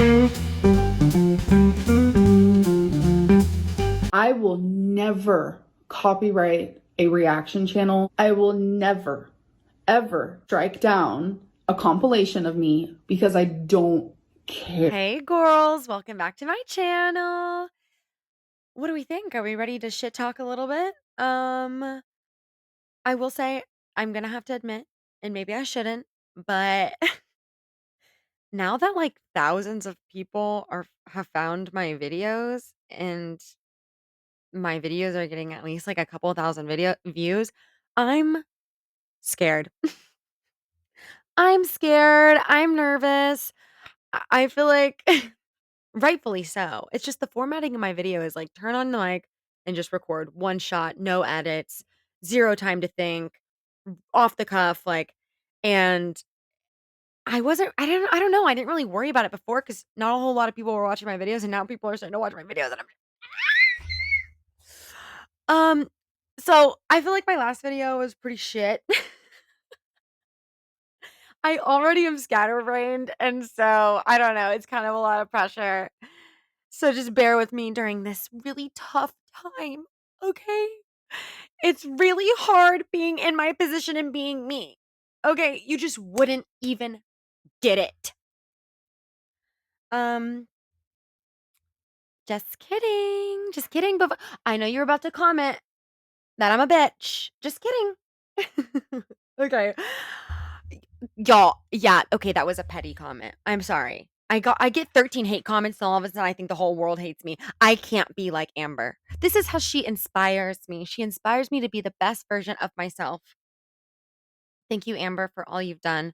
I will never copyright a reaction channel. I will never, ever strike down a compilation of me because I don't care. Hey, gorls, welcome back to my channel. What do we think? Are we ready to shit talk a little bit? I will say I'm gonna have to admit, and maybe I shouldn't, but now that like thousands of people have found my videos and my videos are getting at least like a couple thousand video views, I'm scared. I'm scared. I'm nervous. I feel like rightfully so. It's just the formatting of my video is like turn on the mic and just record one shot, no edits, zero time to think, off the cuff, like, and I don't know. I didn't really worry about it before because not a whole lot of people were watching my videos, and now people are starting to watch my videos, and um, so I feel like my last video was pretty shit. I already am scatterbrained, and so I don't know. It's kind of a lot of pressure. So just bear with me during this really tough time, okay? It's really hard being in my position and being me. Okay, you just wouldn't even get it. Um, just kidding. Just kidding. But I know you're about to comment that I'm a bitch. Just kidding. Okay. Y'all, yeah, okay, that was a petty comment. I'm sorry. I get 13 hate comments and all of a sudden I think the whole world hates me. I can't be like Amber. This is how she inspires me. She inspires me to be the best version of myself. Thank you, Amber, for all you've done.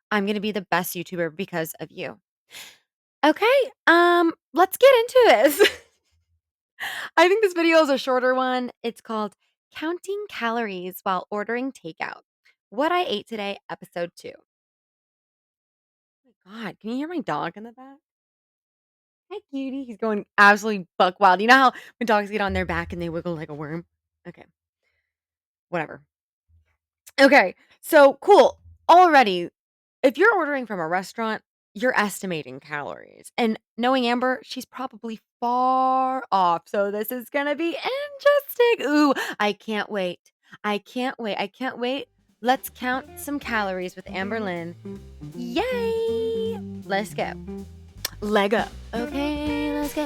I'm gonna be the best YouTuber because of you. Okay, let's get into this. I think this video is a shorter one. It's called Counting Calories While Ordering Takeout. What I Ate Today, episode 2. Oh my God, can you hear my dog in the back? Hi, cutie. He's going absolutely buck wild. You know how when dogs get on their back and they wiggle like a worm? Okay, whatever. Okay, so cool. Already, if you're ordering from a restaurant, you're estimating calories. And knowing Amber, she's probably far off. So this is going to be interesting. Ooh, I can't wait. I can't wait. I can't wait. Let's count some calories with amberlynn. Yay! Let's go. Lego. Okay, let's go.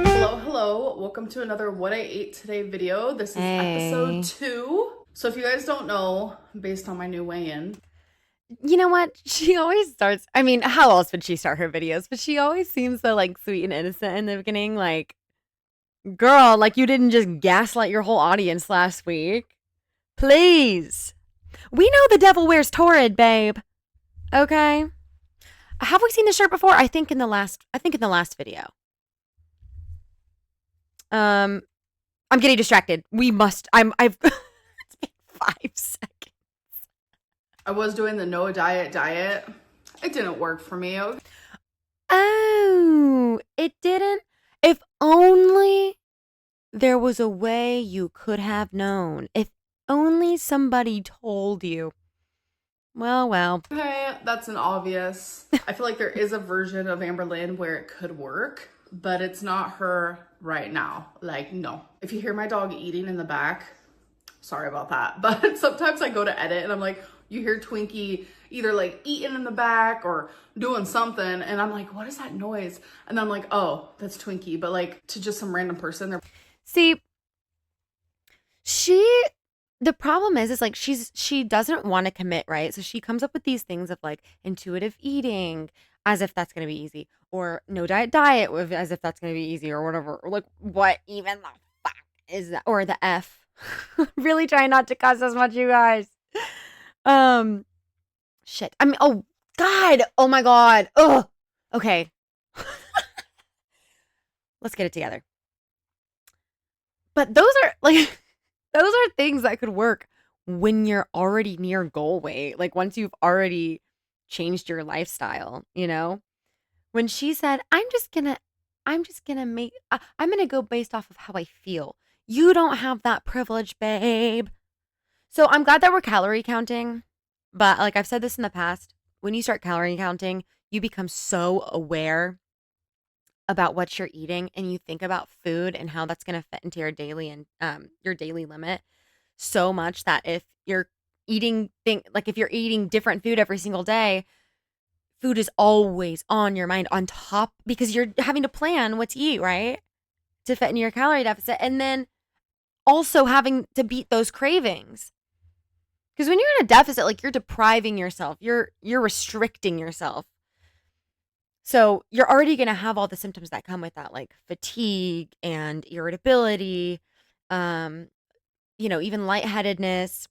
Hello, hello. Welcome to another What I Ate Today video. This is episode 2. So if you guys don't know, based on my new weigh-in. You know what? She always starts, I mean, how else would she start her videos? But she always seems so like sweet and innocent in the beginning. Like, girl, like you didn't just gaslight your whole audience last week. Please. We know the devil wears torrid, babe. Okay. Have we seen this shirt before? I think in the last video. I'm getting distracted. I've it's been 5 seconds. I was doing the no diet. It didn't work for me. Oh, it didn't? If only there was a way you could have known. If only somebody told you. Well. Okay, that's an obvious. I feel like there is a version of amberlynn where it could work, but it's not her right now. Like, no. If you hear my dog eating in the back, sorry about that. But sometimes I go to edit and I'm like, you hear Twinkie either like eating in the back or doing something. And I'm like, what is that noise? And then I'm like, oh, that's Twinkie. But like to just some random person. See, the problem is like she doesn't want to commit, right? So she comes up with these things of like intuitive eating as if that's going to be easy, or no diet as if that's going to be easy, or whatever. Or like, what even the fuck is that? Or the F. Really trying not to cuss as much, you guys. Shit. I mean, oh God. Oh my God. Ugh. Okay. Let's get it together. But those are like those are things that could work when you're already near goal weight. Like once you've already changed your lifestyle, you know? When she said, I'm just gonna I'm gonna go based off of how I feel. You don't have that privilege, babe. So I'm glad that we're calorie counting. But like I've said this in the past, when you start calorie counting, you become so aware about what you're eating and you think about food and how that's going to fit into your daily limit so much that if you're if you're eating different food every single day, food is always on your mind on top because you're having to plan what to eat, right? To fit into your calorie deficit and then also having to beat those cravings. Because when you're in a deficit, like you're depriving yourself, you're restricting yourself. So you're already going to have all the symptoms that come with that, like fatigue and irritability, um, even lightheadedness.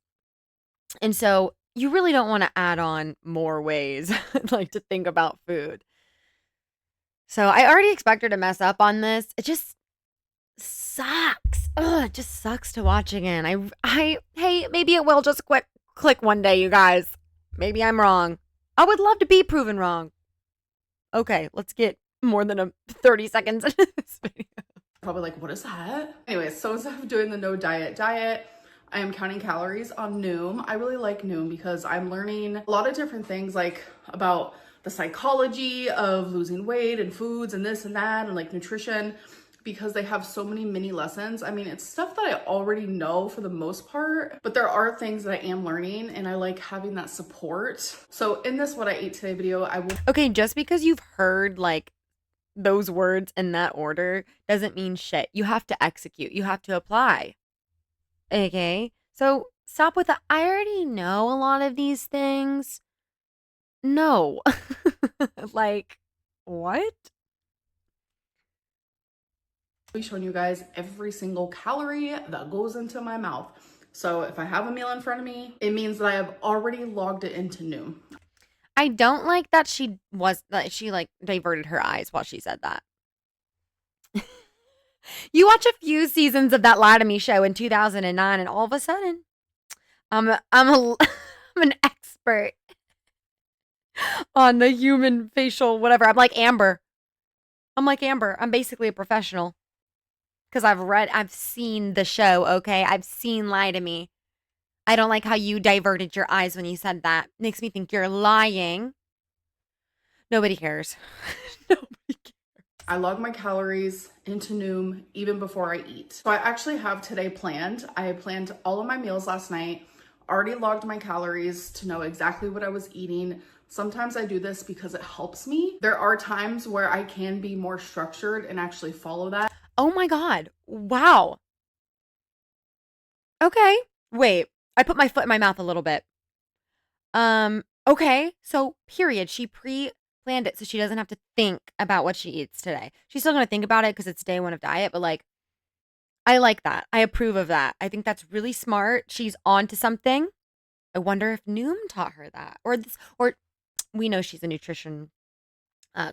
And so you really don't want to add on more ways like to think about food. So I already expect her to mess up on this. It just sucks. Ugh, it just sucks to watch again. Hey, maybe it will just click one day, you guys. Maybe I'm wrong. I would love to be proven wrong. Okay, let's get more than 30 seconds into this video. Probably like, what is that? Anyways, so instead of doing the no diet, I am counting calories on Noom. I really like Noom because I'm learning a lot of different things like about the psychology of losing weight and foods and this and that and like nutrition, because they have so many mini lessons. I mean, it's stuff that I already know for the most part, but there are things that I am learning and I like having that support. So in this What I Ate Today video, I will... Okay, just because you've heard like those words in that order doesn't mean shit. You have to execute. You have to apply. Okay? So stop with the, I already know a lot of these things. No. Like, what? be showing you guys every single calorie that goes into my mouth. So if I have a meal in front of me, it means that I have already logged it into Noom. I don't like that she like diverted her eyes while she said that. You watch a few seasons of that Lie to Me show in 2009 and all of a sudden I'm an expert on the human facial whatever. I'm like Amber. I'm basically a professional. Because I've seen the show, okay? I've seen Lie to Me. I don't like how you diverted your eyes when you said that. Makes me think you're lying. Nobody cares. Nobody cares. I log my calories into Noom even before I eat. So I actually have today planned. I planned all of my meals last night, already logged my calories to know exactly what I was eating. Sometimes I do this because it helps me. There are times where I can be more structured and actually follow that. Oh my God. Wow. Okay. Wait. I put my foot in my mouth a little bit. Okay. So, period. She pre-planned it so she doesn't have to think about what she eats today. She's still going to think about it because it's day one of diet, but like, I like that. I approve of that. I think that's really smart. She's on to something. I wonder if Noom taught her that or we know she's a nutrition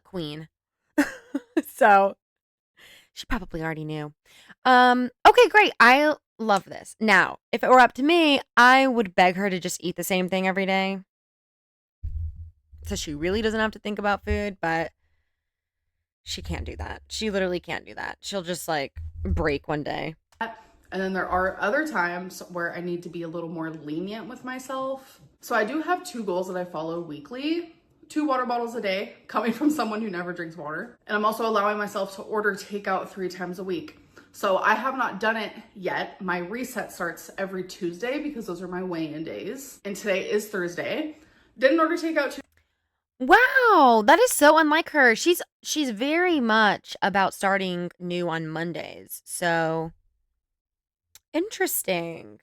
queen. So, she probably already knew. Okay, great. I love this. Now, if it were up to me, I would beg her to just eat the same thing every day. So she really doesn't have to think about food, but she can't do that. She literally can't do that. She'll just like break one day. And then there are other times where I need to be a little more lenient with myself. So I do have 2 goals that I follow weekly. 2 water bottles a day, coming from someone who never drinks water. And I'm also allowing myself to order takeout 3 times a week. So I have not done it yet. My reset starts every Tuesday because those are my weigh-in days. And today is Thursday. Didn't order takeout. Wow, that is so unlike her. She's very much about starting new on Mondays. So interesting.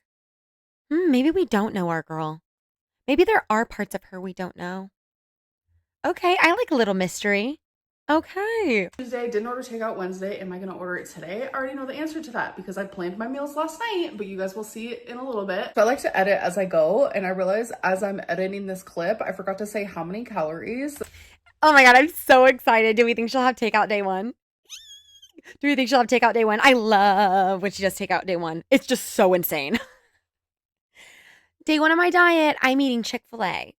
Maybe we don't know our girl. Maybe there are parts of her we don't know. Okay, I like a little mystery. Okay. Tuesday, didn't order takeout Wednesday. Am I gonna order it today? I already know the answer to that because I planned my meals last night, but you guys will see it in a little bit. So I like to edit as I go, and I realized as I'm editing this clip, I forgot to say how many calories. Oh my God, I'm so excited. Do we think she'll have takeout day 1? Do we think she'll have takeout day 1? I love when she does takeout day 1. It's just so insane. Day 1 of my diet, I'm eating Chick-fil-A.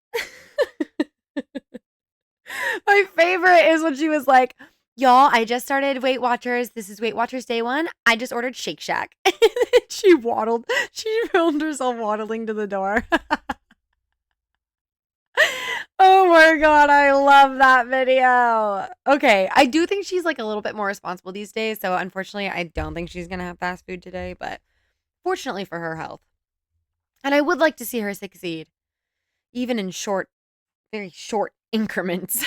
My favorite is when she was like, y'all, I just started Weight Watchers. This is Weight Watchers day 1. I just ordered Shake Shack. She filmed herself waddling to the door. Oh my god, I love that video. Okay, I do think she's like a little bit more responsible these days, so unfortunately, I don't think she's gonna have fast food today, but fortunately for her health. And I would like to see her succeed, even in short, very short increments,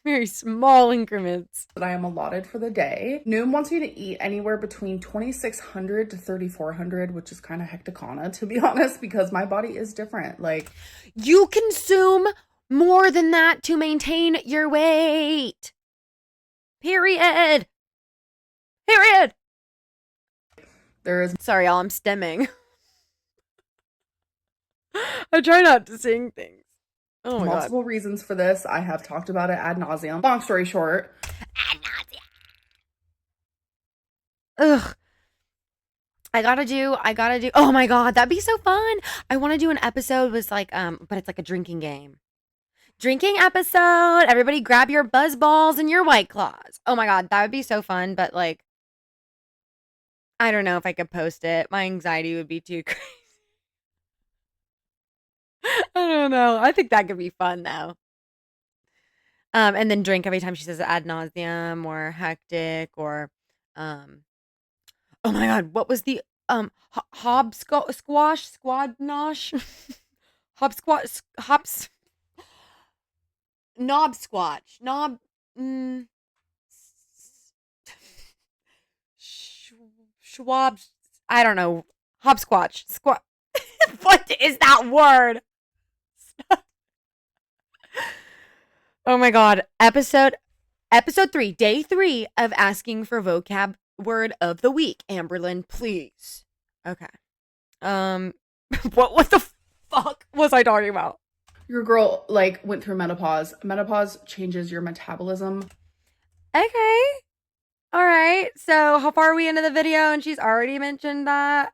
very small increments. That I am allotted for the day. Noom wants me to eat anywhere between 2,600 to 3,400, which is kind of hecticana, to be honest, because my body is different. Like, you consume more than that to maintain your weight. Period. Period. there is Sorry, y'all, I'm stemming. I try not to sing things. Oh my multiple reasons for this. I have talked about it ad nauseum. Long story short. Ad nauseum. Ugh. I gotta do. Oh my god, that'd be so fun. I want to do an episode with like, but it's like a drinking game. Drinking episode. Everybody grab your buzz balls and your White Claws. Oh my god, that would be so fun, but like, I don't know if I could post it. My anxiety would be too crazy. I don't know. I think that could be fun though. And then drink every time she says ad nauseum or hectic or, oh my god, what was the squash squad nosh hops knob squatch knob schwab, I don't know, hopsquatch squat. What is that word? Oh my god, episode 3, day 3 of asking for vocab word of the week. Amberlynn, please. Okay. What the fuck was I talking about? Your girl like went through menopause. Menopause changes your metabolism. Okay. All right. So how far are we into the video? And she's already mentioned that.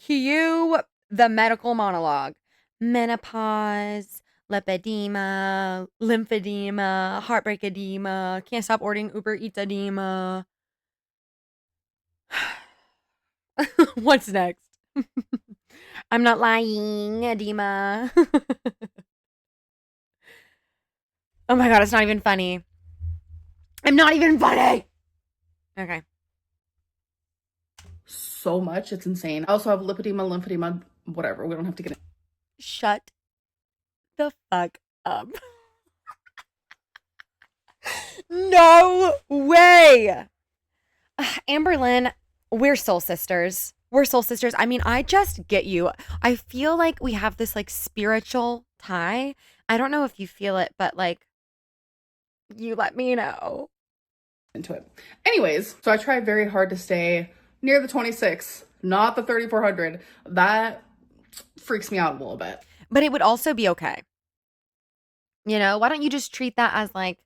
Cue the medical monologue. Menopause, lipedema, lymphedema, heartbreak edema, can't stop ordering Uber Eats edema. What's next? I'm not lying, edema. Oh my god, it's not even funny. I'm not even funny. Okay. So much, it's insane. I also have lipedema, lymphedema, whatever. We don't have to get it. Shut the fuck up. No way. Amberlynn, we're soul sisters. We're soul sisters. I mean, I just get you. I feel like we have this like spiritual tie. I don't know if you feel it, but like, you let me know. Into it. Anyways, so I try very hard to stay near the 26, not the 3,400. That freaks me out a little bit. But it would also be okay. You know, why don't you just treat that as like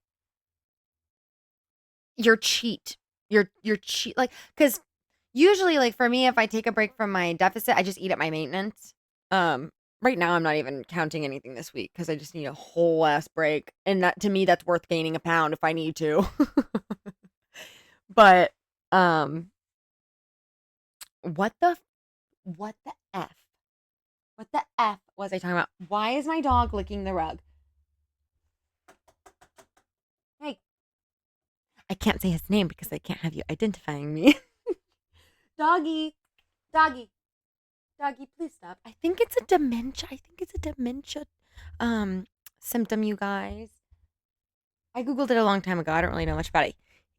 your cheat? Your cheat, like, because usually, like for me, if I take a break from my deficit, I just eat at my maintenance. Right now I'm not even counting anything this week because I just need a whole ass break, and that to me that's worth gaining a pound if I need to. But what the f? What the f was I talking about? Why is my dog licking the rug? Hey, I can't say his name because I can't have you identifying me. Doggy, doggy, doggy, please stop. I think it's a dementia. Symptom, you guys. I googled it a long time ago. I don't really know much about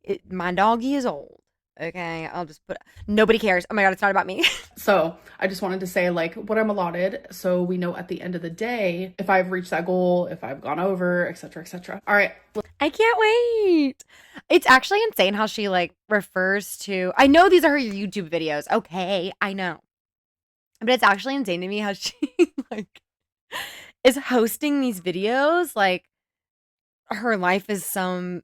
it. My doggy is old. Okay, I'll just put. Nobody cares. Oh my god, it's not about me. So I just wanted to say like what I'm allotted, so we know at the end of the day if I've reached that goal, if I've gone over, etc., etc. All right. I can't wait. It's actually insane how she like refers to. I know these are her YouTube videos. Okay, I know, but it's actually insane to me how she like is hosting these videos like her life is some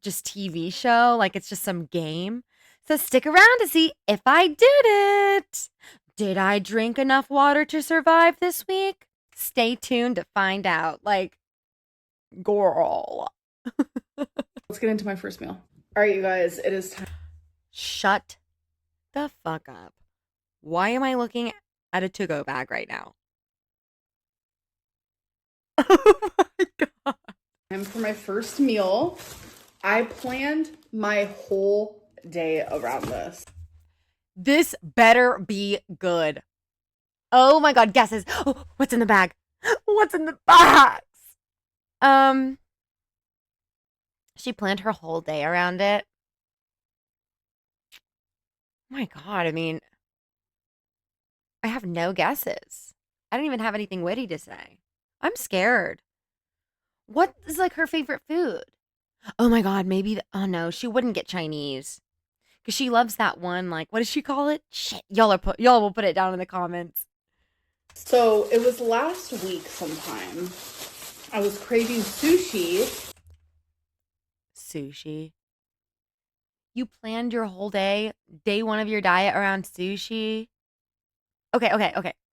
just TV show, like it's just some game. So stick around to see if I did it. Did I drink enough water to survive this week? Stay tuned to find out. Like, girl. Let's get into my first meal. All right, you guys, it is time. Shut the fuck up. Why am I looking at a to-go bag right now? Oh my god. And for my first meal, I planned my whole day around this. This better be good. Oh my God, guesses. Oh, what's in the bag? What's in the box? She planned her whole day around it. My God, I mean, I have no guesses. I don't even have anything witty to say. I'm scared. What is like her favorite food? Oh my God, maybe, oh no, she wouldn't get Chinese. Because she loves that one, like, what does she call it? Shit, y'all will put it down in the comments. So it was last week sometime. I was craving sushi. Sushi. You planned your whole day one of your diet around sushi? Okay.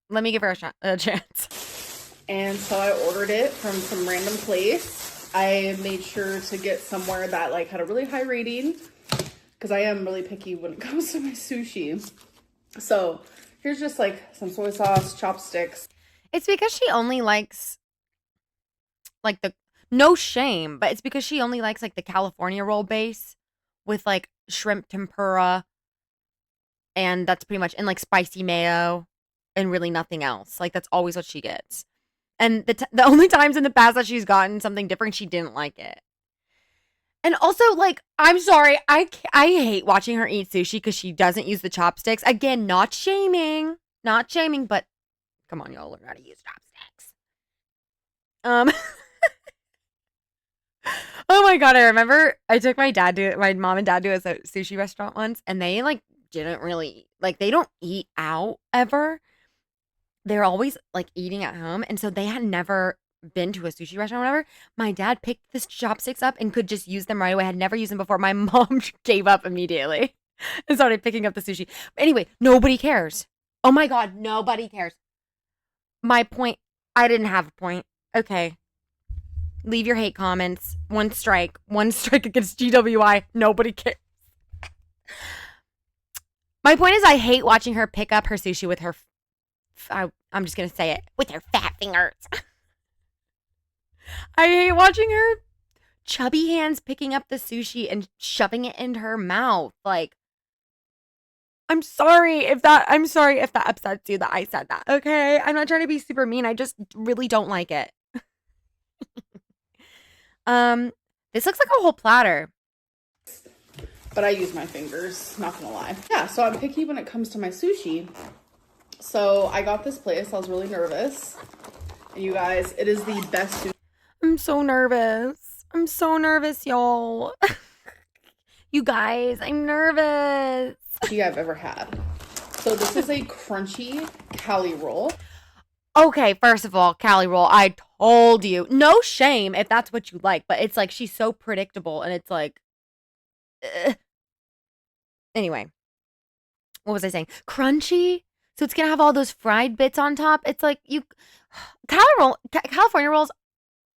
Let me give her a chance. And so I ordered it from some random place. I made sure to get somewhere that like had a really high rating because I am really picky when it comes to my sushi. So here's just like some soy sauce, chopsticks. It's because she only likes like no shame, but it's because she only likes like the California roll base with like shrimp tempura, and that's pretty much, and like spicy mayo and really nothing else. Like that's always what she gets. And the only times in the past that she's gotten something different, she didn't like it. And also, like, I'm sorry, I hate watching her eat sushi because she doesn't use the chopsticks. Again, not shaming, but come on, y'all, learn how to use chopsticks. Oh my God, I remember I took my mom and dad to a sushi restaurant once, and they like didn't really, like, they don't eat out ever. They're always like eating at home, and so they had never been to a sushi restaurant or whatever. My dad picked the chopsticks up and could just use them right away. Had never used them before. My mom gave up immediately and started picking up the sushi. But anyway, nobody cares. Oh my God, nobody cares. My point, I didn't have a point. Okay. Leave your hate comments. One strike against GWI. Nobody cares. My point is, I hate watching her pick up her sushi with her, I'm just going to say it, with her fat fingers. I hate watching her chubby hands picking up the sushi and shoving it into her mouth. Like, I'm sorry if that upsets you that I said that. Okay, I'm not trying to be super mean. I just really don't like it. This looks like a whole platter. But I use my fingers, not gonna lie. Yeah, so I'm picky when it comes to my sushi. So I got this place. I was really nervous. And you guys, it is the best sushi. I'm so nervous, y'all. You guys, I'm nervous. I've ever had. So this is a crunchy Cali roll. Okay, first of all, Cali roll, I told you. No shame if that's what you like, but it's like she's so predictable, and it's like, anyway, what was I saying? Crunchy? So it's gonna have all those fried bits on top. It's like California rolls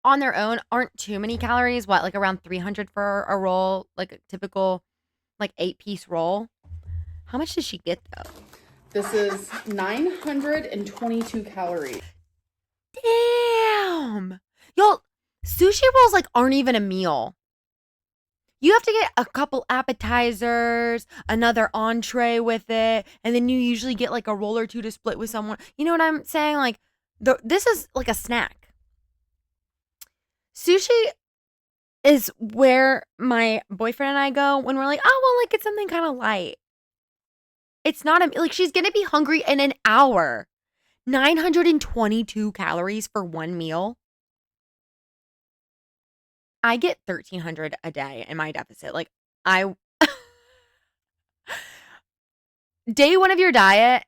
on their own aren't too many calories. What, like around 300 for a roll, like a typical, like 8-piece roll. How much does she get though? This is 922 calories. Damn, y'all, sushi rolls like aren't even a meal. You have to get a couple appetizers, another entree with it, and then you usually get like a roll or two to split with someone. You know what I'm saying? Like, this is like a snack. Sushi is where my boyfriend and I go when we're like, oh, well, like, get something kind of light. It's not like she's going to be hungry in an hour. 922 calories for one meal. I get 1,300 a day in my deficit. Like, day one of your diet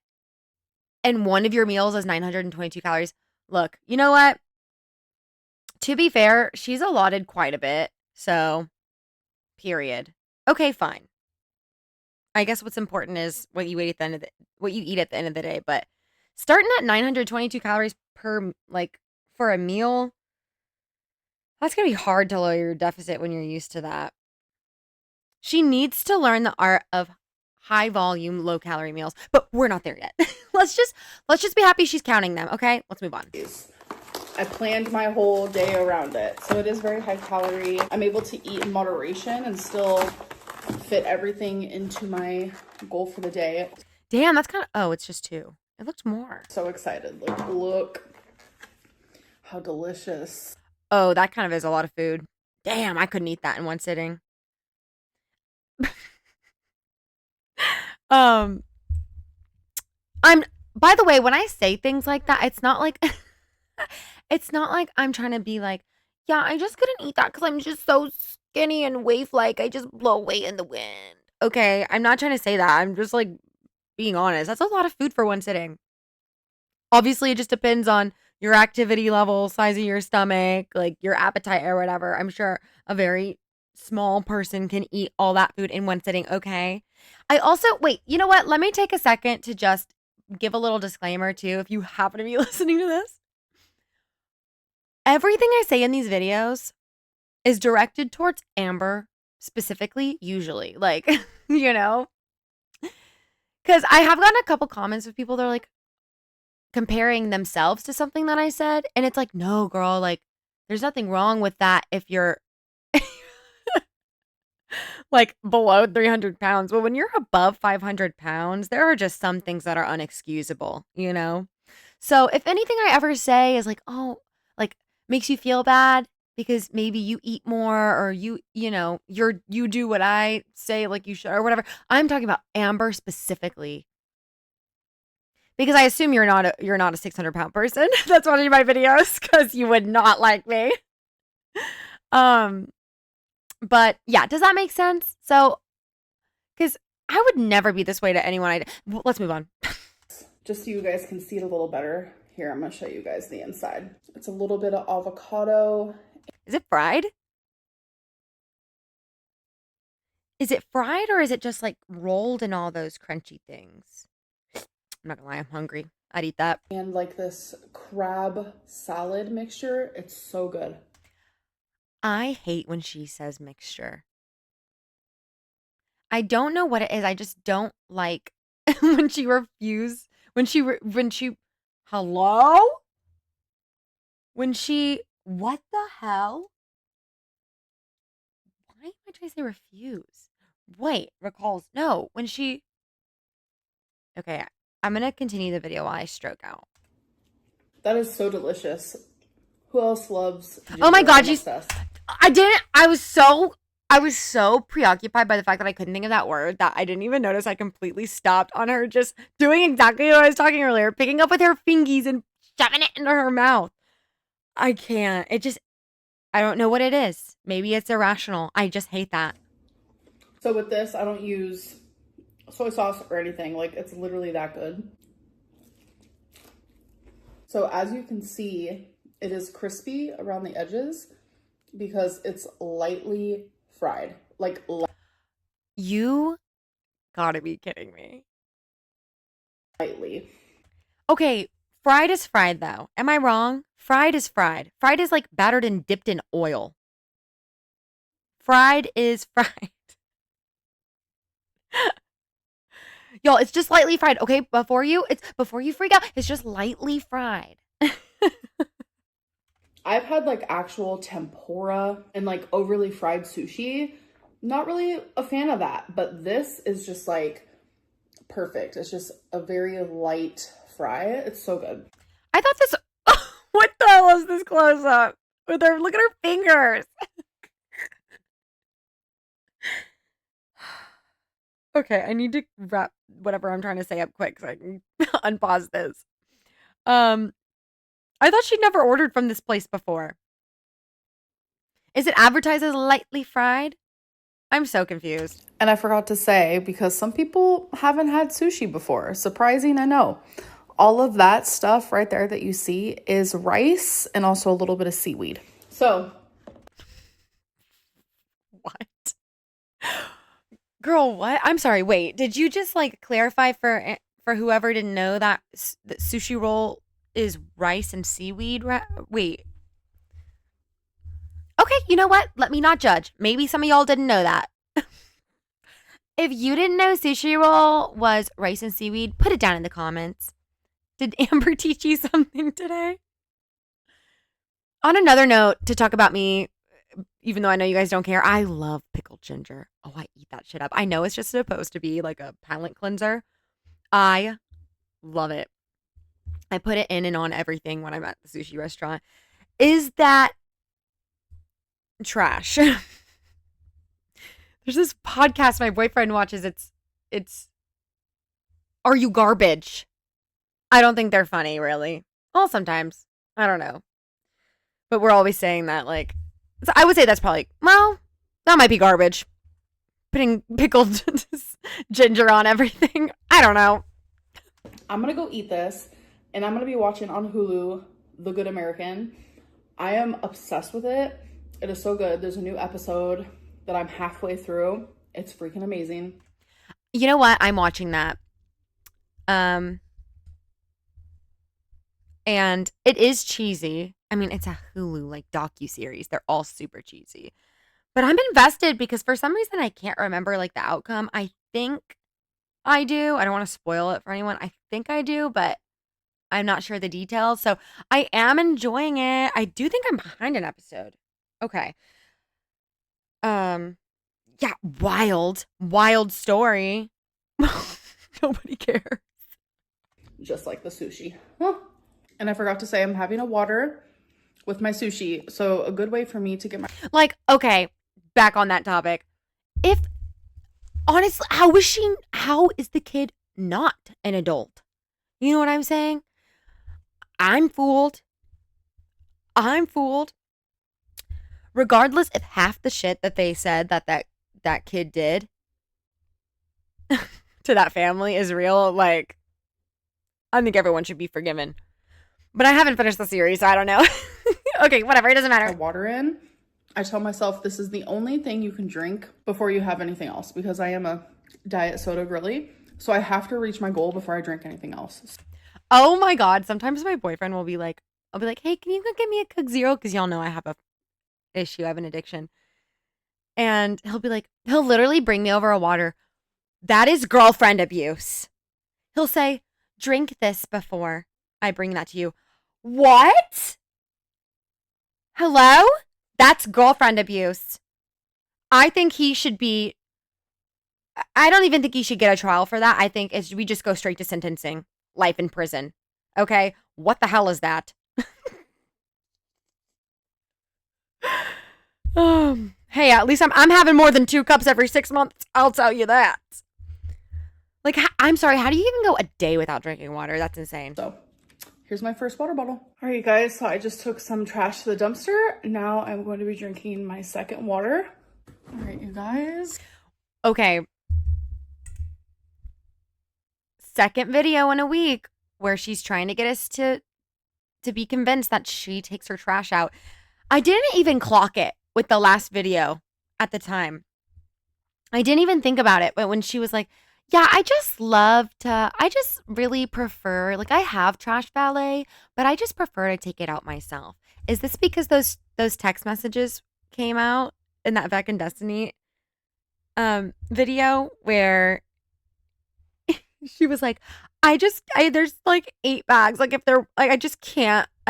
and one of your meals is 922 calories. Look, you know what? To be fair, she's allotted quite a bit. So, period. Okay, fine. I guess what's important is what you eat at the end of the day. But starting at 922 calories per, like, for a meal, that's going to be hard to lower your deficit when you're used to that. She needs to learn the art of high volume, low calorie meals, but we're not there yet. Let's just be happy she's counting them. Okay, let's move on. I planned my whole day around it. So it is very high calorie. I'm able to eat in moderation and still fit everything into my goal for the day. Damn, that's kind of, oh, it's just 2. It looks more. So excited. Like, look how delicious. Oh, that kind of is a lot of food. Damn, I couldn't eat that in one sitting. Um, by the way, when I say things like that, it's not like it's not like I'm trying to be like, yeah, I just couldn't eat that because I'm just so skinny and waif-like. I just blow away in the wind. Okay, I'm not trying to say that. I'm just like being honest. That's a lot of food for one sitting. Obviously, it just depends on your activity level, size of your stomach, like your appetite or whatever. I'm sure a very small person can eat all that food in one sitting. Okay. I also, wait, you know what? Let me take a second to just give a little disclaimer too, if you happen to be listening to this. Everything I say in these videos is directed towards Amber specifically, usually. Like, you know, because I have gotten a couple comments of people that are like comparing themselves to something that I said. And it's like, no, girl, like, there's nothing wrong with that if you're like below 300 pounds. But when you're above 500 pounds, there are just some things that are unexcusable, you know? So if anything I ever say is like, oh, like makes you feel bad because maybe you eat more or you know, you do what I say like you should or whatever. I'm talking about Amber specifically. Because I assume you're not a 600-pound person. That's one of my videos because you would not like me. But yeah, does that make sense? So, because I would never be this way to anyone. Let's move on. Just so you guys can see it a little better. Here, I'm going to show you guys the inside. It's a little bit of avocado. Is it fried? Is it fried or is it just like rolled in all those crunchy things? I'm not gonna lie, I'm hungry. I'd eat that. And like this crab salad mixture. It's so good. I hate when she says mixture. I don't know what it is. I just don't like when she refused. Hello? What the hell? Why am I trying to say refuse? Wait, recalls. No, okay, I'm gonna continue the video while I stroke out. That is so delicious. Who else loves ginger? Oh my God, I was so preoccupied by the fact that I couldn't think of that word that I didn't even notice I completely stopped on her just doing exactly what I was talking earlier, picking up with her fingies and shoving it into her mouth. I can't. I don't know what it is. Maybe it's irrational. I just hate that. So with this, I don't use soy sauce or anything. Like, it's literally that good. So as you can see, it is crispy around the edges because it's lightly fried. Like, you gotta be kidding me. Lightly. Okay, fried is fried though. Am I wrong? Fried is fried. Fried is like battered and dipped in oil. Fried is fried. Y'all, it's just lightly fried. Okay, before you freak out, it's just lightly fried. I've had like actual tempura and like overly fried sushi. Not really a fan of that, but this is just like perfect. It's just a very light fry. It's so good. I thought this. What the hell is this close up? Look at her fingers. Okay, I need to wrap whatever I'm trying to say up quick so I can unpause this. I thought she'd never ordered from this place before. Is it advertised as lightly fried? I'm so confused. And I forgot to say, because some people haven't had sushi before. Surprising, I know. All of that stuff right there that you see is rice and also a little bit of seaweed. So. What? Girl, what? I'm sorry, wait. Did you just like clarify for whoever didn't know that sushi roll is rice and seaweed? Wait. Okay, you know what? Let me not judge. Maybe some of y'all didn't know that. If you didn't know sushi roll was rice and seaweed, put it down in the comments. Did Amber teach you something today? On another note, to talk about me, even though I know you guys don't care, I love pickled ginger. Oh, I eat that shit up. I know it's just supposed to be like a palate cleanser. I love it. I put it in and on everything when I'm at the sushi restaurant. Is that trash? There's this podcast my boyfriend watches. It's Are You Garbage? I don't think they're funny, really. Well, sometimes. I don't know. But we're always saying that, like, so I would say that's probably, well, that might be garbage. Putting pickled ginger on everything. I don't know. I'm gonna go eat this, and I'm gonna be watching on Hulu The Good American. I am obsessed with it. It is so good. There's a new episode that I'm halfway through. It's freaking amazing. You know what? I'm watching that. And it is cheesy. I mean, it's a Hulu like docu-series. They're all super cheesy. But I'm invested because for some reason I can't remember like the outcome. I think I do. I don't want to spoil it for anyone. I think I do, but I'm not sure the details. So I am enjoying it. I do think I'm behind an episode. Okay. Yeah, wild story. Nobody cares. Just like the sushi. Huh. And I forgot to say I'm having a water with my sushi. So a good way for me to get my... Like, okay, back on that topic. If, honestly, how is the kid not an adult? You know what I'm saying? I'm fooled. Regardless if half the shit that they said that kid did to that family is real, like, I think everyone should be forgiven. But I haven't finished the series, so I don't know. Okay, whatever. It doesn't matter. Water in. I tell myself this is the only thing you can drink before you have anything else because I am a diet soda girly. So I have to reach my goal before I drink anything else. Oh my God. Sometimes my boyfriend will be like, I'll be like, hey, can you go get me a Coke Zero? Because y'all know I have a issue. I have an addiction. And he'll literally bring me over a water. That is girlfriend abuse. He'll say, drink this before I bring that to you. What? Hello? That's girlfriend abuse. I think he should be, I don't even think he should get a trial for that. I think we just go straight to sentencing. Life in prison. Okay? What the hell is that? Hey, at least I'm having more than 2 cups every 6 months. I'll tell you that. Like, I'm sorry, how do you even go a day without drinking water? That's insane. So, here's my first water bottle. All right, guys, so I just took some trash to the dumpster. Now I'm going to be drinking my second water. All right, you guys. Okay. Second video in a week where she's trying to get us to be convinced that she takes her trash out. I didn't even clock it with the last video at the time. I didn't even think about it, but when she was like, yeah, I just really prefer, like I have trash valet, but I just prefer to take it out myself. Is this because those text messages came out in that Beck and Destiny video where she was like, there's like 8 bags. Like if they're like, I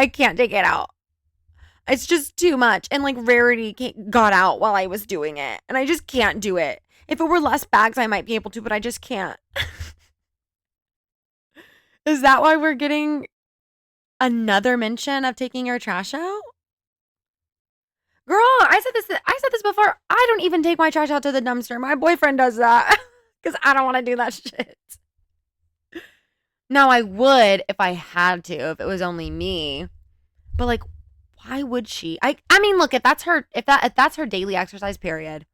can't take it out. It's just too much. And like Rarity got out while I was doing it. And I just can't do it. If it were less bags, I might be able to, but I just can't. Is that why we're getting another mention of taking your trash out? Girl, I said this before. I don't even take my trash out to the dumpster. My boyfriend does that because I don't want to do that shit. Now I would if I had to, if it was only me. But like, why would she? I mean, look, if that's her daily exercise period.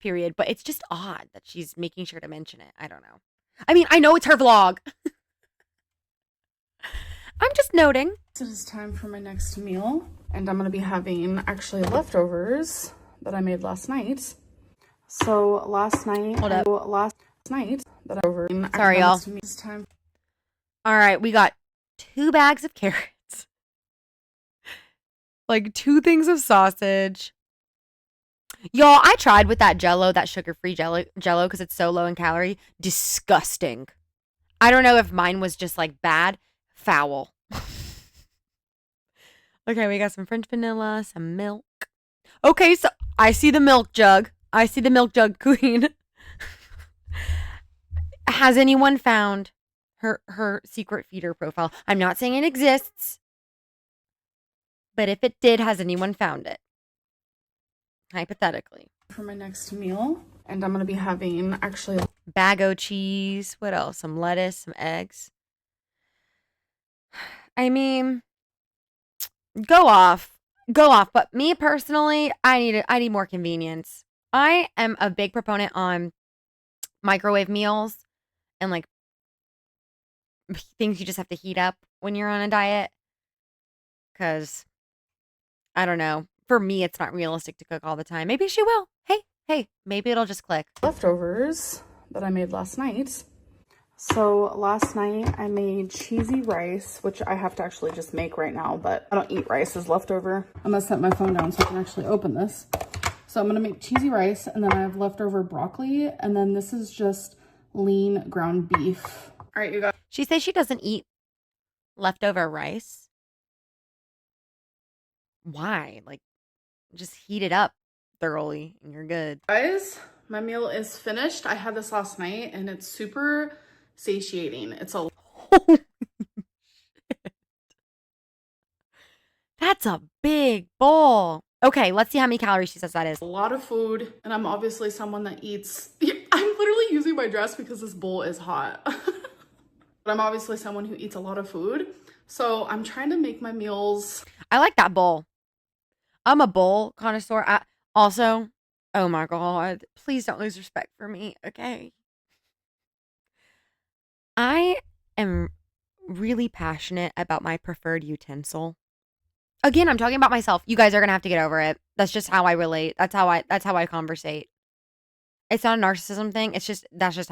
But it's just odd that she's making sure to mention it. I don't know. I mean, I know it's her vlog. I'm just noting. It is time for my next meal. And I'm going to be having actually leftovers that I made last night. So last night that I over. Sorry, y'all. It's time. All right, we got 2 bags of carrots. Like 2 things of sausage. Y'all, I tried with that Jello, that sugar-free Jello because it's so low in calorie. Disgusting. I don't know if mine was just like bad, foul. Okay, we got some French vanilla, some milk. Okay, so I see the milk jug. I see the milk jug queen. Has anyone found her secret feeder profile? I'm not saying it exists, but if it did, has anyone found it? Hypothetically. For my next meal, and I'm gonna be having actually Bago cheese. What else? Some lettuce, some eggs. I mean, go off. Go off. But me personally, I need more convenience. I am a big proponent on microwave meals and like things you just have to heat up when you're on a diet. Cause I don't know. For me, it's not realistic to cook all the time. Maybe she will. Hey, maybe it'll just click. leftovers that I made last night. So last night I made cheesy rice, which I have to actually just make right now, but I don't eat rice as leftover. I'm gonna set my phone down so I can actually open this. So I'm gonna make cheesy rice, and then I have leftover broccoli, and then this is just lean ground beef. All right, you guys. She says she doesn't eat leftover rice. Why? Like, just heat it up thoroughly and you're good. Guys, my meal is finished. I had this last night and it's super satiating. It's a That's a big bowl. Okay, let's see how many calories she says that is. lot of food, and I'm obviously someone that eats. I'm literally using my dress because this bowl is hot. But I'm obviously someone who eats a lot of food. So I'm trying to make my meals. I like that bowl. I'm a bowl connoisseur. Also, oh my God, please don't lose respect for me, okay? I am really passionate about my preferred utensil. Again, I'm talking about myself. You guys are gonna have to get over it. That's just how I relate. That's how I conversate. It's not a narcissism thing. That's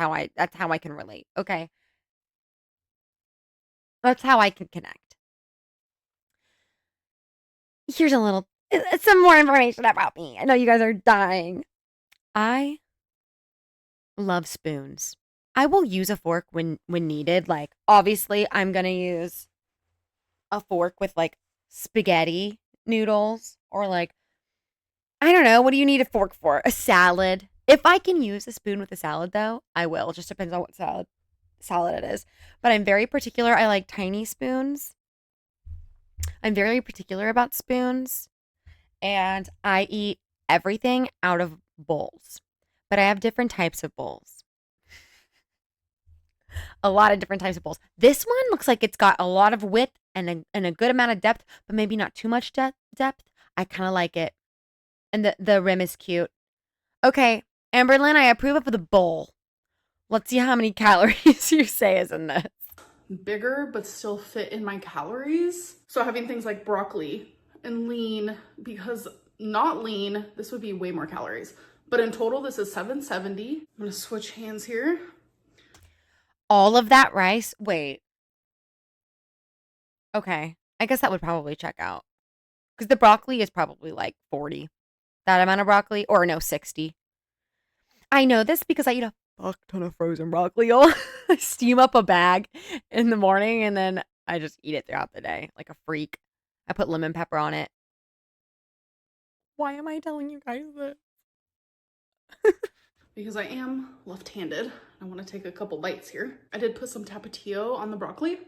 how I can relate. Okay. That's how I can connect. Here's some more information about me. I know you guys are dying. I love spoons. I will use a fork when needed. Like, obviously, I'm gonna use a fork with like spaghetti noodles, or like, I don't know, what do you need a fork for? A salad. If I can use a spoon with a salad though, I will. It just depends on what salad it is. But I'm very particular. I like tiny spoons. I'm very particular about spoons, and I eat everything out of bowls. But I have different types of bowls. A lot of different types of bowls. This one looks like it's got a lot of width and a good amount of depth, but maybe not too much depth. I kind of like it. And the rim is cute. Okay, Amberlynn, I approve of the bowl. Let's see how many calories you say is in this. Bigger but still fit in my calories. So having things like broccoli and lean, because not lean, this would be way more calories. But in total, this is 770. I'm gonna switch hands here. All of that rice? Wait. Okay, I guess that would probably check out. Because the broccoli is probably like 40. That amount of broccoli, or no, 60. I know this because I eat a fuck ton of frozen broccoli. I steam up a bag in the morning and then I just eat it throughout the day like a freak. I put lemon pepper on it. Why am I telling you guys this? Because I am left-handed. I want to take a couple bites here. I did put some tapatio on the broccoli.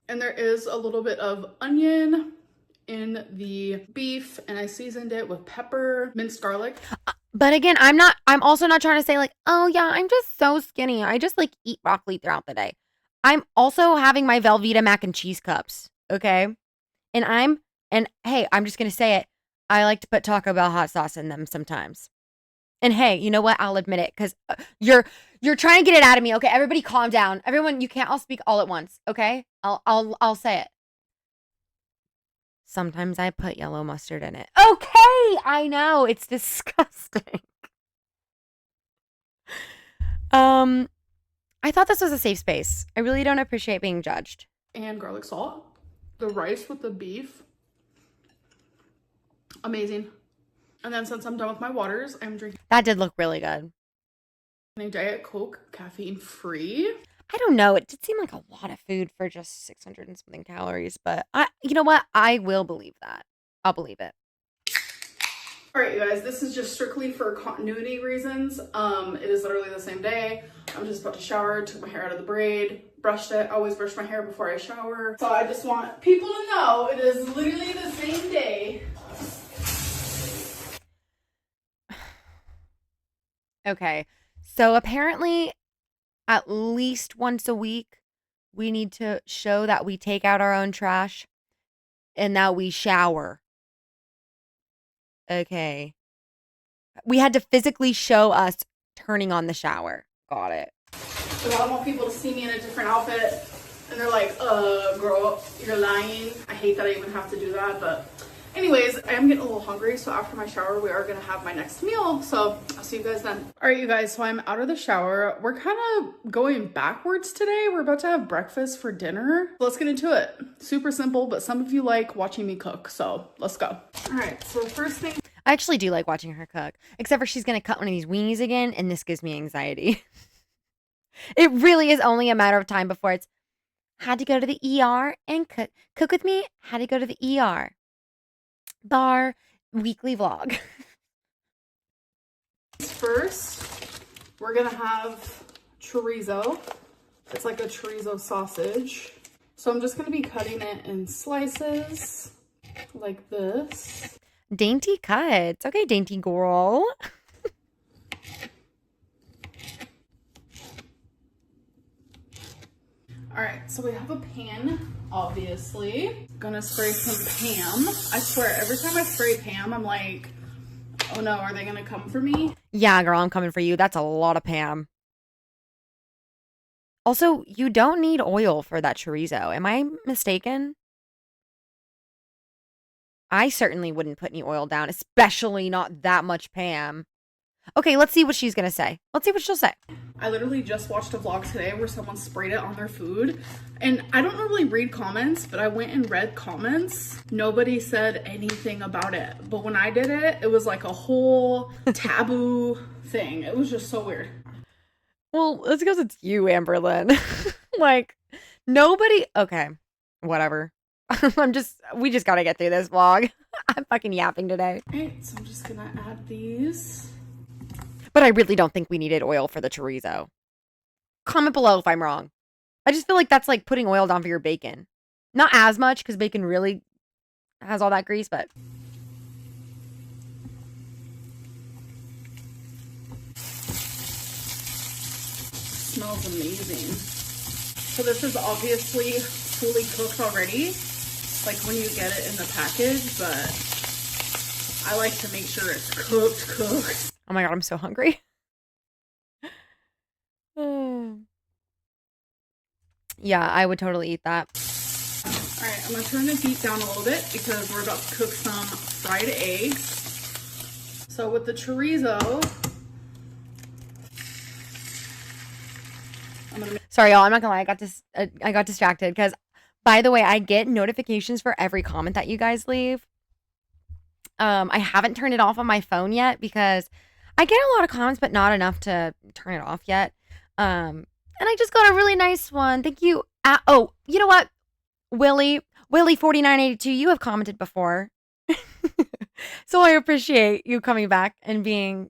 And there is a little bit of onion in the beef, and I seasoned it with pepper, minced garlic. But again, I'm also not trying to say like, oh yeah, I'm just so skinny. I just like eat broccoli throughout the day. I'm also having my Velveeta mac and cheese cups, okay? And hey, I'm just going to say it. I like to put Taco Bell hot sauce in them sometimes. And hey, you know what? I'll admit it cuz you're trying to get it out of me. Okay, everybody calm down. Everyone, you can't all speak all at once, okay? I'll say it. Sometimes I put yellow mustard in it. Okay, I know. It's disgusting. I thought this was a safe space. I really don't appreciate being judged. And garlic salt. The rice with the beef. Amazing. And then since I'm done with my waters, I'm drinking That did look really good. a Diet Coke, caffeine free. I don't know. It did seem like a lot of food for just 600 and something calories, but you know what? I will believe that. I'll believe it. All right, you guys, this is just strictly for continuity reasons. It is literally the same day. I'm just about to shower, took my hair out of the braid, brushed it. I always brush my hair before I shower. So I just want people to know it is literally the same day. Okay. So apparently, at least once a week, we need to show that we take out our own trash and that we shower. Okay. We had to physically show us turning on the shower. Got it. So I don't want people to see me in a different outfit and they're like, girl, you're lying. I hate that I even have to do that, but anyways, I am getting a little hungry, so after my shower, we are gonna have my next meal, so I'll see you guys then. All right, you guys, so I'm out of the shower. We're kind of going backwards today. We're about to have breakfast for dinner. Let's get into it. Super simple, but some of you like watching me cook, so let's go. All right, so the first thing. I actually do like watching her cook, except for she's gonna cut one of these weenies again, and this gives me anxiety. It really is only a matter of time before it's, had to go to the ER and cook. Cook with me, had to go to the ER. Bar weekly vlog. First, we're gonna have chorizo. It's like a chorizo sausage. So I'm just gonna be cutting it in slices like this. Dainty cuts. Okay, dainty girl. All right, so we have a pan, obviously. Gonna spray some Pam. I swear, every time I spray Pam, I'm like, oh no, are they gonna come for me? Yeah, girl, I'm coming for you. That's a lot of Pam. Also, you don't need oil for that chorizo. Am I mistaken? I certainly wouldn't put any oil down, especially not that much Pam. Okay, let's see what she's gonna say. Let's see what she'll say. I literally just watched a vlog today where someone sprayed it on their food. And I don't normally read comments, but I went and read comments. Nobody said anything about it. But when I did it, it was like a whole taboo thing. It was just so weird. Well, it's because it's you, Amberlynn. Like, nobody. Okay, whatever. We just gotta get through this vlog. I'm fucking yapping today. All right, so I'm just gonna add these. But I really don't think we needed oil for the chorizo. Comment below if I'm wrong. I just feel like that's like putting oil down for your bacon. Not as much, because bacon really has all that grease, but... Smells amazing. So this is obviously fully cooked already, like when you get it in the package, but I like to make sure it's cooked. Oh my god, I'm so hungry. Yeah, I would totally eat that. All right, I'm gonna turn the heat down a little bit because we're about to cook some fried eggs. So with the chorizo, sorry, y'all. I'm not gonna lie. I got distracted because, by the way, I get notifications for every comment that you guys leave. I haven't turned it off on my phone yet because I get a lot of comments, but not enough to turn it off yet. And I just got a really nice one. Thank you. Oh, you know what? Willie 4982, you have commented before. So I appreciate you coming back and being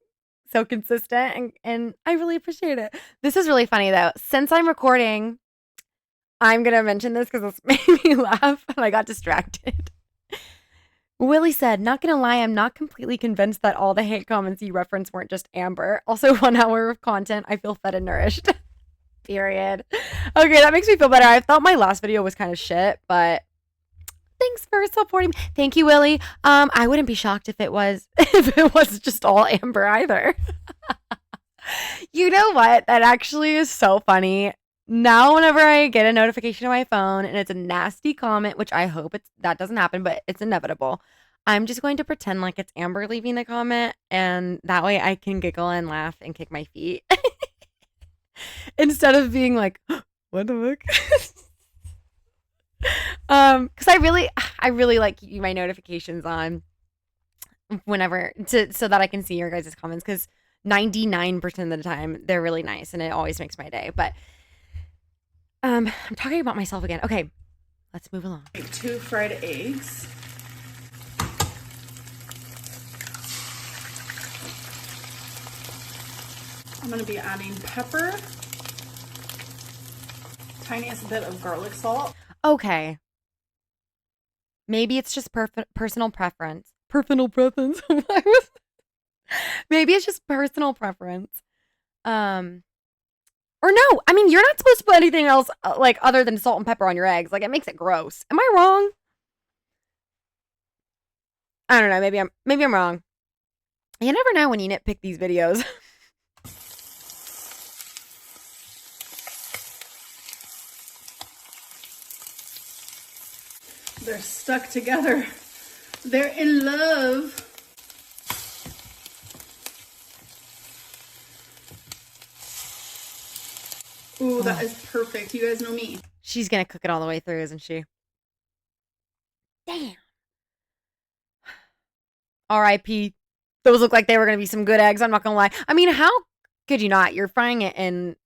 so consistent, and I really appreciate it. This is really funny though. Since I'm recording, I'm gonna mention this because this made me laugh and I got distracted. Willie said, not gonna lie, I'm not completely convinced that all the hate comments you referenced weren't just Amber. Also, 1 hour of content, I feel fed and nourished. Period. Okay, that makes me feel better. I thought my last video was kind of shit, but thanks for supporting me. Thank you, Willie. I wouldn't be shocked if it was just all Amber either. You know what? That actually is so funny. Now, whenever I get a notification on my phone and it's a nasty comment, which I hope that doesn't happen, but it's inevitable, I'm just going to pretend like it's Amber leaving the comment, and that way I can giggle and laugh and kick my feet. Instead of being like, what the fuck? Because I really like keeping my notifications on whenever so that I can see your guys' comments, because 99% of the time they're really nice and it always makes my day. But I'm talking about myself again. Okay, let's move along. 2 fried eggs. I'm gonna be adding pepper, tiniest bit of garlic salt. Okay. Maybe it's just personal preference. Personal preference. Maybe it's just personal preference. Or no, I mean, you're not supposed to put anything else like other than salt and pepper on your eggs. Like it makes it gross. Am I wrong? I don't know. Maybe I'm wrong. You never know when you nitpick these videos. They're stuck together. They're in love. Ooh, that is perfect. You guys know me. She's gonna cook it all the way through, isn't she? Damn. R.I.P. Those look like they were gonna be some good eggs. I'm not gonna lie. I mean, how could you not? You're frying it in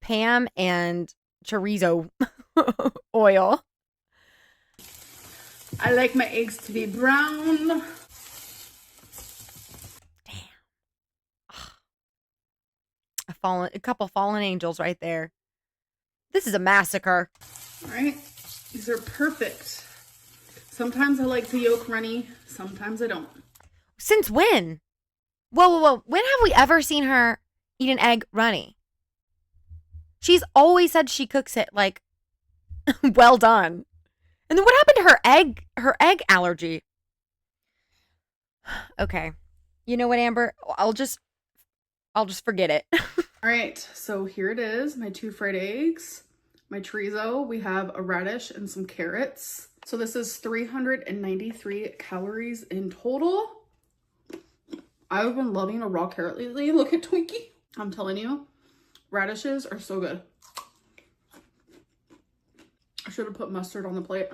Pam and chorizo oil. I like my eggs to be brown. Damn. A couple fallen angels right there. This is a massacre. All right, these are perfect. Sometimes I like the yolk runny, sometimes I don't. Since when? Whoa. When have we ever seen her eat an egg runny? She's always said she cooks it like well done. And then what happened to her egg allergy? Okay. You know what, Amber? I'll just forget it. All right, so here it is, my 2 fried eggs, my chorizo. We have a radish and some carrots. So this is 393 calories in total. I've been loving a raw carrot lately. Look at Twinkie. I'm telling you, radishes are so good. I should have put mustard on the plate.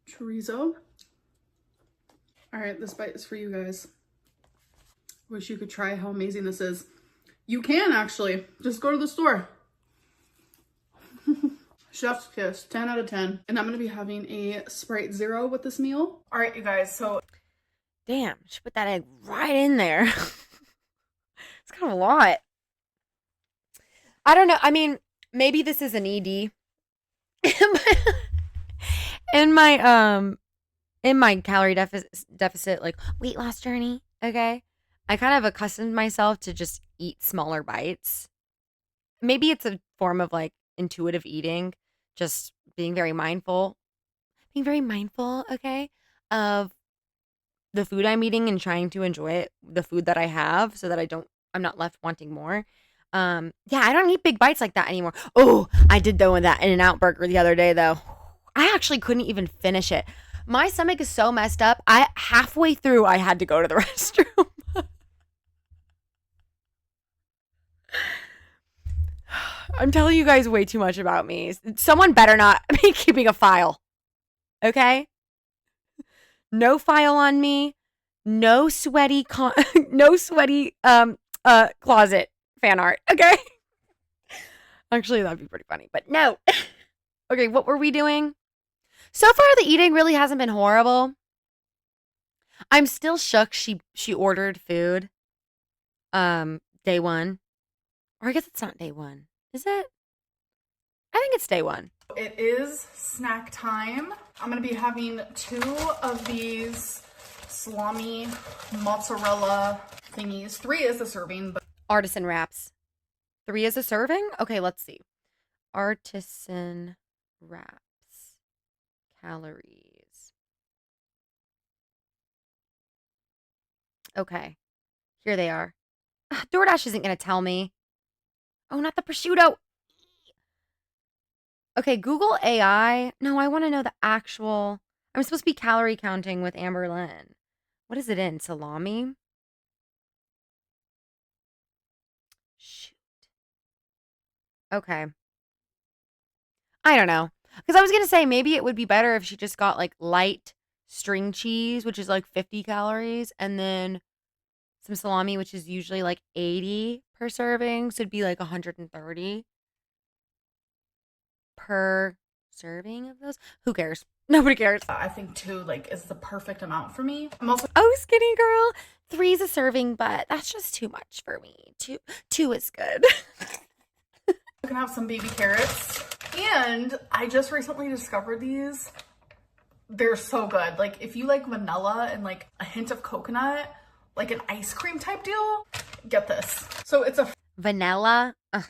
Chorizo. All right, this bite is for you guys. Wish you could try how amazing this is. You can actually. Just go to the store. Chef's kiss, 10 out of 10. And I'm going to be having a Sprite Zero with this meal. All right, you guys, so. Damn, she put that egg right in there. It's kind of a lot. I don't know. I mean, maybe this is an ED. in my calorie deficit like weight loss journey, okay? I kind of accustomed myself to just eat smaller bites. Maybe it's a form of like intuitive eating, just being very mindful, okay, of the food I'm eating and trying to enjoy it, the food that I have, so that I'm not left wanting more. Yeah, I don't eat big bites like that anymore. Oh, I did though in that In-N-Out burger the other day though. I actually couldn't even finish it. My stomach is so messed up. Halfway through I had to go to the restroom. I'm telling you guys way too much about me. Someone better not be keeping a file. Okay? No file on me. No sweaty closet fan art. Okay? Actually, that'd be pretty funny, but no. Okay, what were we doing? So far the eating really hasn't been horrible. I'm still shook she ordered food day 1. Or I guess it's not day 1. Is it? I think it's day 1. It is snack time. I'm gonna be having 2 of these salami mozzarella thingies. 3 is a serving, but Artisan wraps. 3 is a serving? Okay, let's see. Artisan wraps. Calories. Okay. Here they are. Ugh, DoorDash isn't going to tell me. Oh, not the prosciutto. Okay, Google AI. No, I want to know the actual. I'm supposed to be calorie counting with amberlynn. What is it in? Salami? Shoot. Okay. I don't know. Because I was going to say maybe it would be better if she just got like light string cheese, which is like 50 calories, and then some salami, which is usually like 80 per serving. So it'd be like 130. per serving of those. Who cares? Nobody cares. I think 2 like is the perfect amount for me. I'm also Oh, skinny girl. 3's a serving, but that's just too much for me. Two is good. gonna have some baby carrots. And I just recently discovered these. They're so good. Like if you like vanilla and like a hint of coconut, like an ice cream type deal, get this. So it's a Vanilla. Ugh.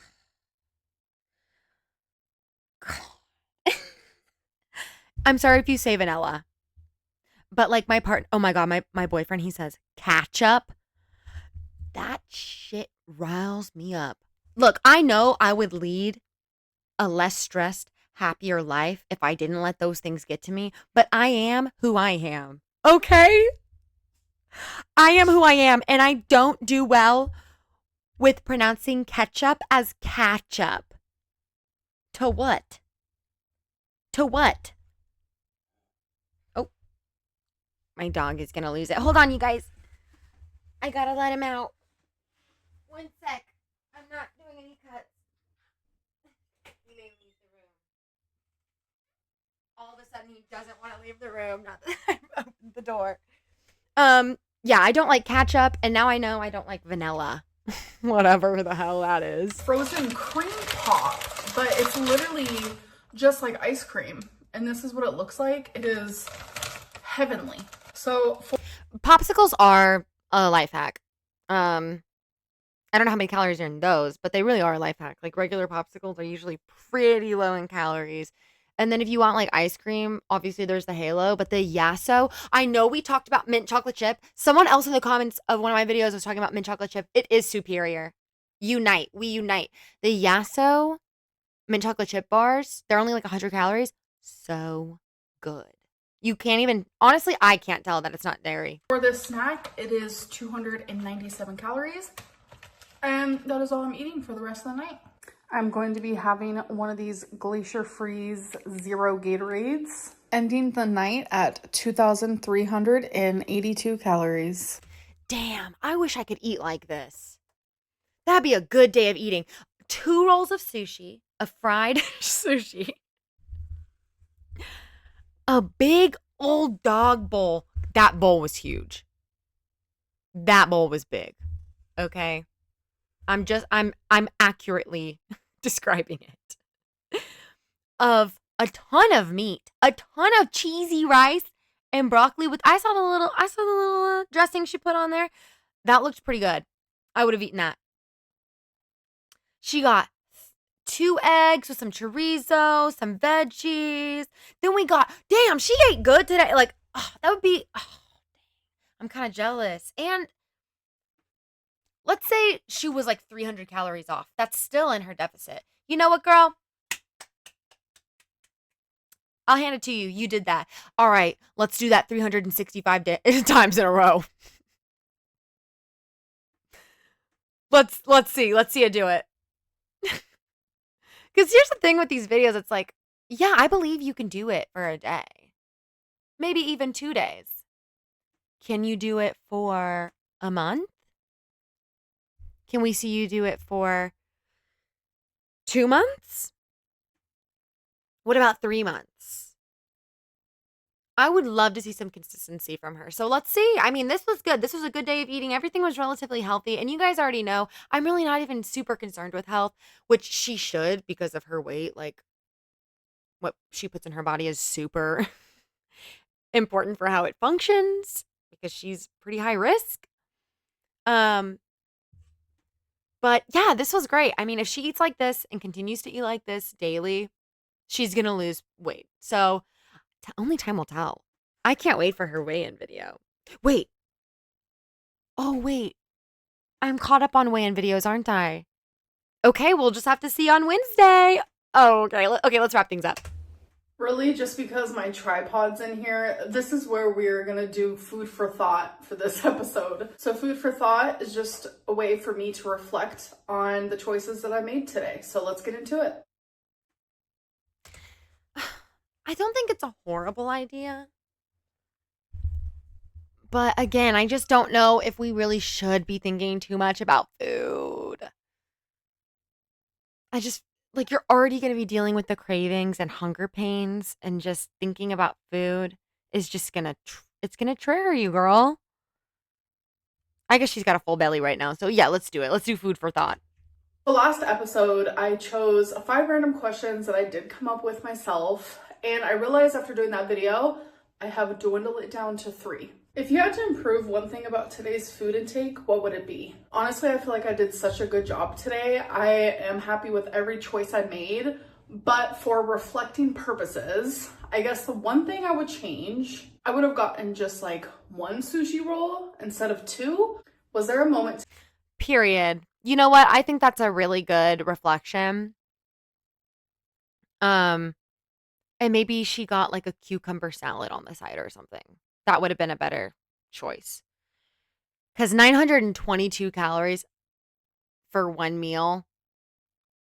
I'm sorry if you say vanilla. But like oh my God, my boyfriend, he says ketchup. That shit riles me up. Look, I know I would lead a less stressed, happier life if I didn't let those things get to me, but I am who I am. Okay? I am who I am, and I don't do well with pronouncing ketchup as catchup. To what? To what? Oh, my dog is gonna lose it. Hold on, you guys. I gotta let him out. 1 sec. I'm not doing any cuts. He may leave the room. All of a sudden, he doesn't want to leave the room. Not that I've opened the door. Yeah, I don't like ketchup, and now I know I don't like vanilla. Whatever the hell that is. frozen cream pop, but it's literally just like ice cream. And this is what it looks like. It is heavenly. So popsicles are a life hack. I don't know how many calories are in those, but they really are a life hack. Like regular popsicles are usually pretty low in calories. And then if you want like ice cream, obviously there's the Halo, but the Yasso, I know we talked about mint chocolate chip. Someone else in the comments of one of my videos was talking about mint chocolate chip. It is superior. Unite. We unite. The Yasso mint chocolate chip bars, they're only like 100 calories. So good. You can't even, honestly, I can't tell that it's not dairy. for this snack, it is 297 calories. And that is all I'm eating for the rest of the night. I'm going to be having one of these Glacier Freeze Zero Gatorades, ending the night at 2,382 calories. Damn, I wish I could eat like this. That'd be a good day of eating. 2 rolls of sushi, a fried sushi, a big old dog bowl. That bowl was huge. That bowl was big. Okay. I'm accurately describing it. Of a ton of meat, a ton of cheesy rice and broccoli with I saw the little dressing she put on there. That looked pretty good. I would have eaten that. She got 2 eggs with some chorizo, some veggies. Then we got, damn, she ate good today. Like, oh, that would be, oh, I'm kind of jealous. And let's say she was like 300 calories off. That's still in her deficit. You know what, girl? I'll hand it to you. You did that. All right, let's do that 365 times in a row. Let's see. Let's see her do it. Because here's the thing with these videos. It's like, yeah, I believe you can do it for a day. Maybe even 2 days. Can you do it for a month? Can we see you do it for 2 months? What about 3 months? I would love to see some consistency from her. So let's see. I mean, this was good. This was a good day of eating. Everything was relatively healthy. And you guys already know, I'm really not even super concerned with health, which she should because of her weight. Like, what she puts in her body is super important for how it functions because she's pretty high risk. But yeah, this was great. I mean, if she eats like this and continues to eat like this daily, she's going to lose weight. So only time will tell. I can't wait for her weigh-in video. Wait. Oh, wait. I'm caught up on weigh-in videos, aren't I? Okay, we'll just have to see on Wednesday. Oh, okay. Okay, let's wrap things up. Really, just because my tripod's in here, this is where we're gonna do food for thought for this episode. So food for thought is just a way for me to reflect on the choices that I made today. So let's get into it. I don't think it's a horrible idea. But again, I just don't know if we really should be thinking too much about food. I just, Like, you're already gonna be dealing with the cravings and hunger pains, and just thinking about food is just it's gonna trigger you, girl. I guess she's got a full belly right now, so yeah, let's do it. Let's do food for thought. The last episode, I chose 5 random questions that I did come up with myself, and I realized after doing that video, I have dwindled it down to 3. If you had to improve one thing about today's food intake, what would it be? Honestly, I feel like I did such a good job today. I am happy with every choice I made, but for reflecting purposes, I guess the one thing I would change, I would have gotten just like 1 sushi roll instead of 2. Was there a moment? Period. You know what? I think that's a really good reflection. And maybe she got like a cucumber salad on the side or something. That would have been a better choice. Because 922 calories for one meal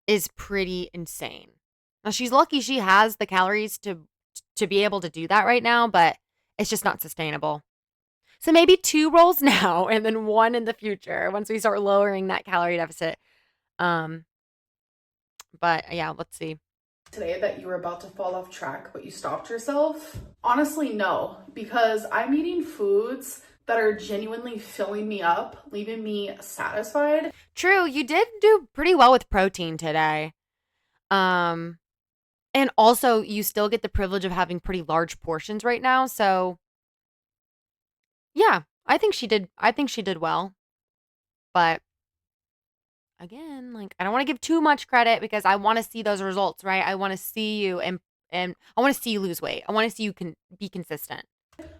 is pretty insane. Now, she's lucky she has the calories to be able to do that right now, but it's just not sustainable. So maybe 2 rolls now and then 1 in the future once we start lowering that calorie deficit. But yeah, let's see. Today that you were about to fall off track, but you stopped yourself? Honestly, no, because I'm eating foods that are genuinely filling me up, leaving me satisfied. True, you did do pretty well with protein today. And also you still get the privilege of having pretty large portions right now, so yeah, I think she did well. But again, like, I don't want to give too much credit because I want to see those results, right? I want to see you and I want to see you lose weight. I want to see you can be consistent.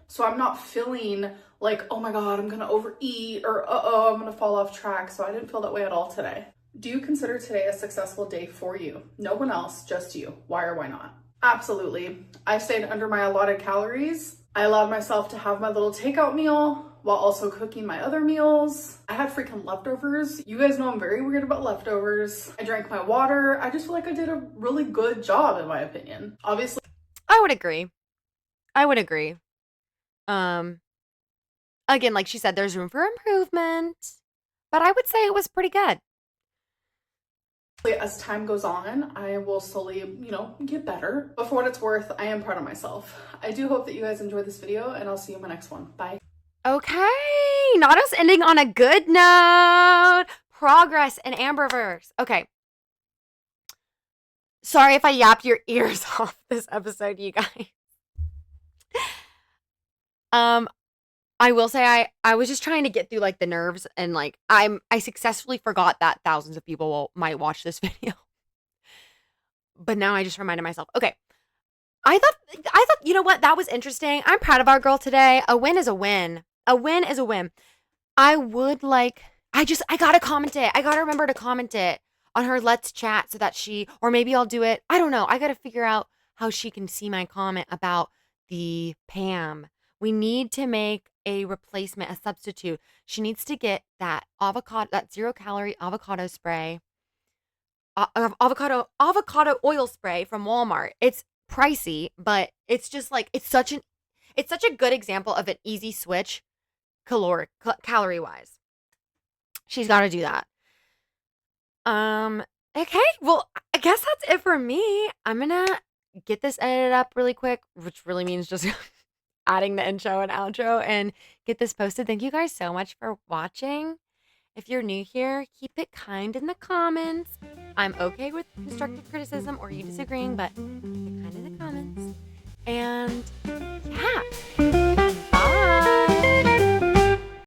So I'm not feeling like, oh my God, I'm gonna overeat or uh-oh, I'm gonna fall off track. So I didn't feel that way at all today. Do you consider today a successful day for you? No one else, just you. Why or why not? Absolutely. I stayed under my allotted calories. I allowed myself to have my little takeout meal while also cooking my other meals. I had freaking leftovers. You guys know I'm very weird about leftovers. I drank my water. I just feel like I did a really good job in my opinion. Obviously, I would agree. Again, like she said, there's room for improvement, but I would say it was pretty good. as time goes on, I will slowly, get better. But for what it's worth, I am proud of myself. I do hope that you guys enjoyed this video, and I'll see you in my next one. Bye. Okay, not us ending on a good note. Progress in Amberverse. Okay. Sorry if I yapped your ears off this episode, you guys. I will say I was just trying to get through like the nerves, and like I successfully forgot that thousands of people might watch this video. But now I just reminded myself. Okay. I thought you know what? That was interesting. I'm proud of our girl today. A win is a win. A win is a win. I gotta comment it. I gotta remember to comment it on her Let's Chat so that or maybe I'll do it. I don't know. I gotta figure out how she can see my comment about the Pam. We need to make a replacement, a substitute. She needs to get that 0-calorie avocado spray, avocado oil spray from Walmart. It's pricey, but it's just like, it's such a good example of an easy switch calorie wise. She's got to do that. Okay. Well, I guess that's it for me. I'm going to get this edited up really quick, which really means just adding the intro and outro and get this posted. Thank you guys so much for watching. If you're new here, keep it kind in the comments. I'm okay with constructive criticism or you disagreeing, but keep it kind in the comments. And yeah.